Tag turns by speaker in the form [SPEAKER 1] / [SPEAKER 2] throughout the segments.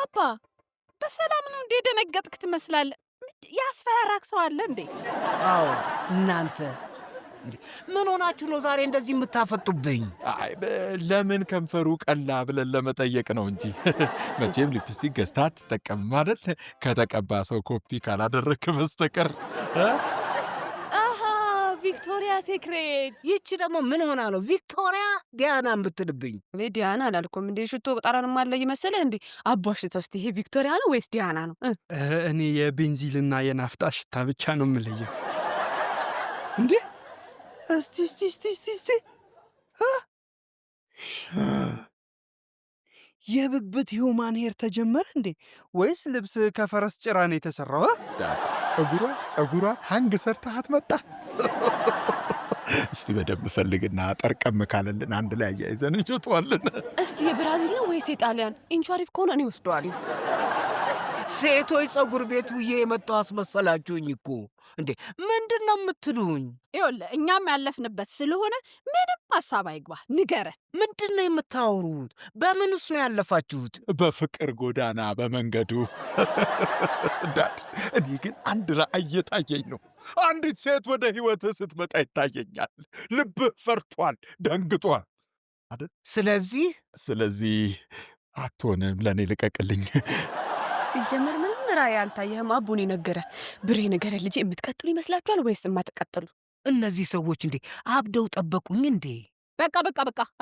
[SPEAKER 1] አባ በሰላም ነው እንዴ? ደነገጥክ ትመስላለህ። ያስፈራራክ ሰው አለ እንዴ?
[SPEAKER 2] አዎ እናንተ እንዴ ምን ሆናችሁ ነው ዛሬ እንደዚህ የምታፈጡብኝ?
[SPEAKER 3] አይ ለምን ከንፈሩ ቀላ ብለን ለመጠየቅ ነው እንጂ መቼም ሊፕስቲክ ገዝታ አትጠቀምም አይደል? ከተቀባ ሰው ኮፒ ካላደረግክ በስተቀር።
[SPEAKER 1] አሃ ቪክቶሪያ ሴክሬት።
[SPEAKER 2] ይቺ ደግሞ ምን ሆና ነው ቪክቶሪያ ዲያና የምትልብኝ?
[SPEAKER 1] እኔ ዲያና አላልኩም እንዴ? ሽቶ ጠረንም አለ ይመስልህ እንዴ? አቧሽተው እስቲ ይሄ ቪክቶሪያ ነው ወይስ ዲያና ነው?
[SPEAKER 4] እኔ የቤንዚልና የናፍጣ ሽታ ብቻ ነው የምለየው። እንዴ እስቲ የብብት ሂውማን ሄር ተጀመረ እንዴ? ወይስ ልብስ ከፈረስ ጭራ ነው የተሰራው?
[SPEAKER 3] ጸጉሯ ሃንግ ሰርተሃት መጣ። እስቲ በደንብ ፈልግና ጠርቀም ካለልን አንድ ላይ አያይዘን እንሸጠዋለን።
[SPEAKER 1] እስቲ የብራዚል ነው ወይስ የጣሊያን? ኢንቹሪፍ ከሆነ እኔ ወስደዋለሁ።
[SPEAKER 2] ሴቶች ጸጉር ቤት ውዬ የመጣው አስመሰላችሁኝ እኮ። እንዴ ምንድን ነው የምትሉኝ?
[SPEAKER 1] ይኸውልህ እኛም ያለፍንበት ስለሆነ ምንም ሀሳብ አይግባ፣ ንገረን።
[SPEAKER 2] ምንድን ነው የምታወሩት? በምን ውስጥ ነው ያለፋችሁት?
[SPEAKER 3] በፍቅር ጎዳና በመንገዱ። ዳድ እኔ ግን አንድ ራእይ እየታየኝ ነው። አንዲት ሴት ወደ ሕይወትህ ስትመጣ ይታየኛል። ልብህ ፈርቷል፣ ደንግጧል አይደል? ስለዚህ አትሆንም፣ ለእኔ ልቀቅልኝ።
[SPEAKER 1] ሲጀመር ምንም ራእይ አልታየህም። አቡኔ ነገረ ብሬ ነገረ ልጄ የምትቀጥሉ ይመስላችኋል ወይስ የማትቀጥሉ?
[SPEAKER 2] እነዚህ ሰዎች እንዴ አብደው ጠበቁኝ እንዴ?
[SPEAKER 1] በቃ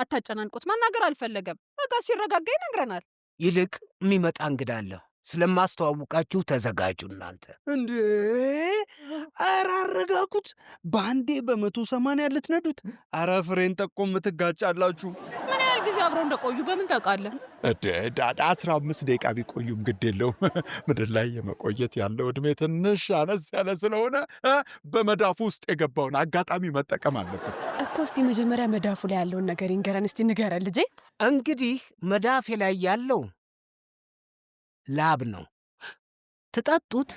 [SPEAKER 1] አታጨናንቁት። መናገር አልፈለገም። በቃ ሲረጋጋ ይነግረናል።
[SPEAKER 2] ይልቅ የሚመጣ እንግዳ አለ። ስለማስተዋውቃችሁ ተዘጋጁ እናንተ።
[SPEAKER 4] እንዴ ኧረ አረጋጉት። በአንዴ በ180 ልትነዱት? ኧረ ፍሬን ጠቆም ትጋጫላችሁ።
[SPEAKER 1] ምን ያህል ጊዜ አብረው እንደቆዩ በምን ታውቃለህ?
[SPEAKER 3] 15 ደቂቃ ቢቆዩም ግድ የለውም። ምድር ላይ የመቆየት ያለው ዕድሜ ትንሽ አነስ ያለ ስለሆነ በመዳፉ ውስጥ የገባውን አጋጣሚ መጠቀም አለበት
[SPEAKER 1] እኮ። እስቲ መጀመሪያ መዳፉ ላይ ያለውን ነገር ይንገረን። እስቲ ንገረን ልጄ።
[SPEAKER 2] እንግዲህ መዳፌ ላይ ያለው ላብ ነው። ትጠጡት